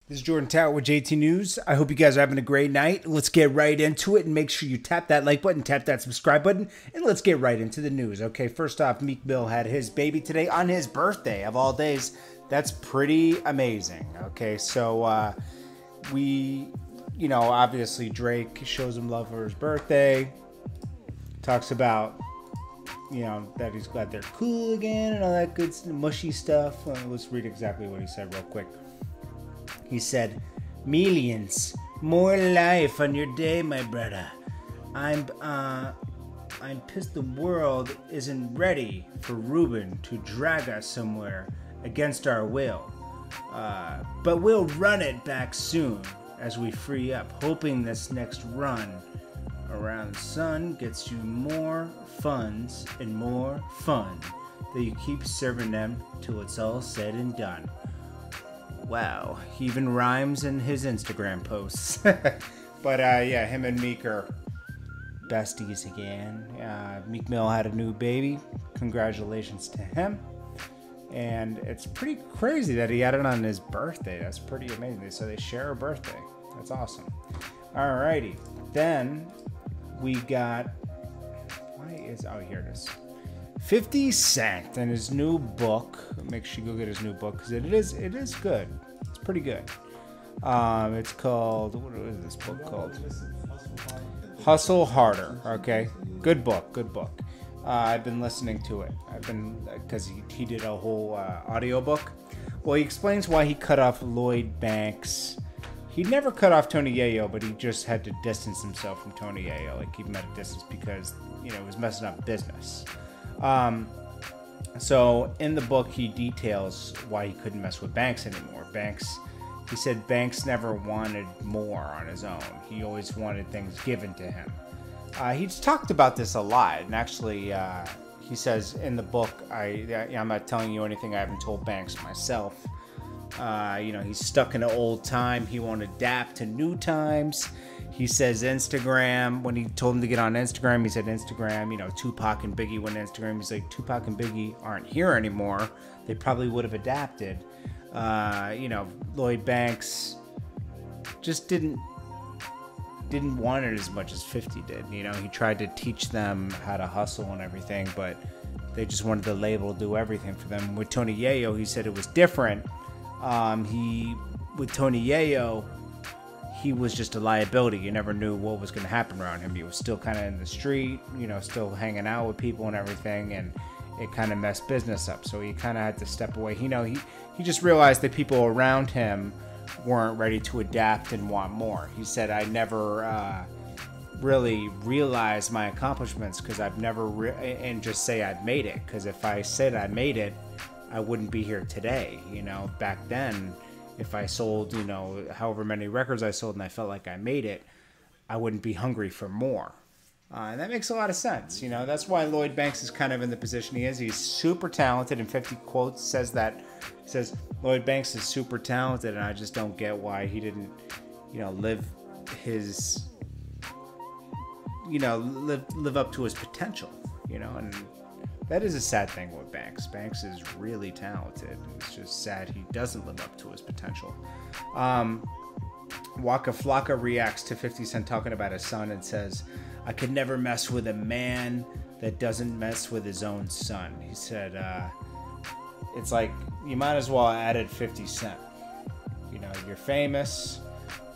This is Jordan Tower with JT News. I hope you guys are having a great night. Let's get right into it and make sure you tap that like button, tap that subscribe button, and let's get right into the news. Okay, first off, Meek Mill had his baby today on his birthday of all days. That's pretty amazing. Okay, so obviously Drake shows him love for his birthday, talks about, that he's glad they're cool again and all that good mushy stuff. Let's read exactly what he said real quick. He said, "Millions, more life on your day, my brother. I'm pissed the world isn't ready for Ruben to drag us somewhere against our will. But we'll run it back soon as we free up, hoping this next run around the sun gets you more funds and more fun, that you keep serving them till it's all said and done." Wow, he even rhymes in his Instagram posts. But him and Meek are besties again. Meek Mill had a new baby. Congratulations to him. And it's pretty crazy that he had it on his birthday. That's pretty amazing. So they share a birthday. That's awesome. Alrighty. Then we got... here it is. 50 Cent and his new book. Make sure you go get his new book because it is good. It's pretty good. It's called, what is this book called? Hustle Harder. Okay, good book. I've been listening to it. Because he did a whole audiobook. Well, he explains why he cut off Lloyd Banks. He never cut off Tony Yayo, but he just had to distance himself from Tony Yayo, like keep him at a distance because it was messing up business. So in the book, he details why he couldn't mess with Banks anymore. He said Banks never wanted more on his own. He always wanted things given to him. He's talked about this a lot, and actually, he says in the book, I'm not telling you anything I haven't told Banks myself. He's stuck in an old time. He won't adapt to new times. He says Instagram, when he told him to get on Instagram, he said Instagram, Tupac and Biggie went on Instagram. He's like, Tupac and Biggie aren't here anymore. They probably would have adapted. Lloyd Banks just didn't want it as much as 50 did. He tried to teach them how to hustle and everything, but they just wanted the label to do everything for them. With Tony Yayo, he said it was different. With Tony Yayo, he was just a liability. You never knew what was going to happen around him. He was still kind of in the street, still hanging out with people and everything, and it kind of messed business up. So he kind of had to step away. He just realized that people around him weren't ready to adapt and want more. He said, "I never really realized my accomplishments because I've never and just say I've made it. Because if I said I made it, I wouldn't be here today. Back then, if I sold, however many records I sold and I felt like I made it, I wouldn't be hungry for more." And that makes a lot of sense. That's why Lloyd Banks is kind of in the position he is. He's super talented, and 50 Quotes says that. He says, Lloyd Banks is super talented, and I just don't get why he didn't, live his, live up to his potential, and that is a sad thing with Banks. Banks is really talented. It's just sad he doesn't live up to his potential. Wacka Flocka reacts to 50 Cent talking about his son and says, "I could never mess with a man that doesn't mess with his own son." He said, it's like, you might as well have added 50 Cent. You're famous.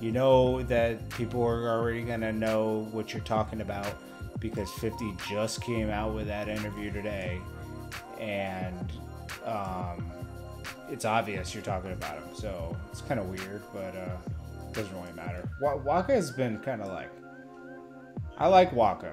That people are already going to know what you're talking about because 50 just came out with that interview today. And it's obvious you're talking about him. So it's kind of weird, but it doesn't really matter. Wacka has been kind of like... I like Wacka.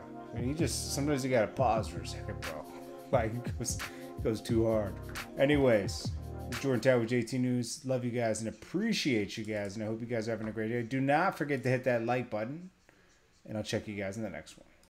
Sometimes you gotta pause for a second, bro. Like, it goes too hard. Anyways, it's Jordan Tower with JT News. Love you guys and appreciate you guys, and I hope you guys are having a great day. Do not forget to hit that like button, and I'll check you guys in the next one.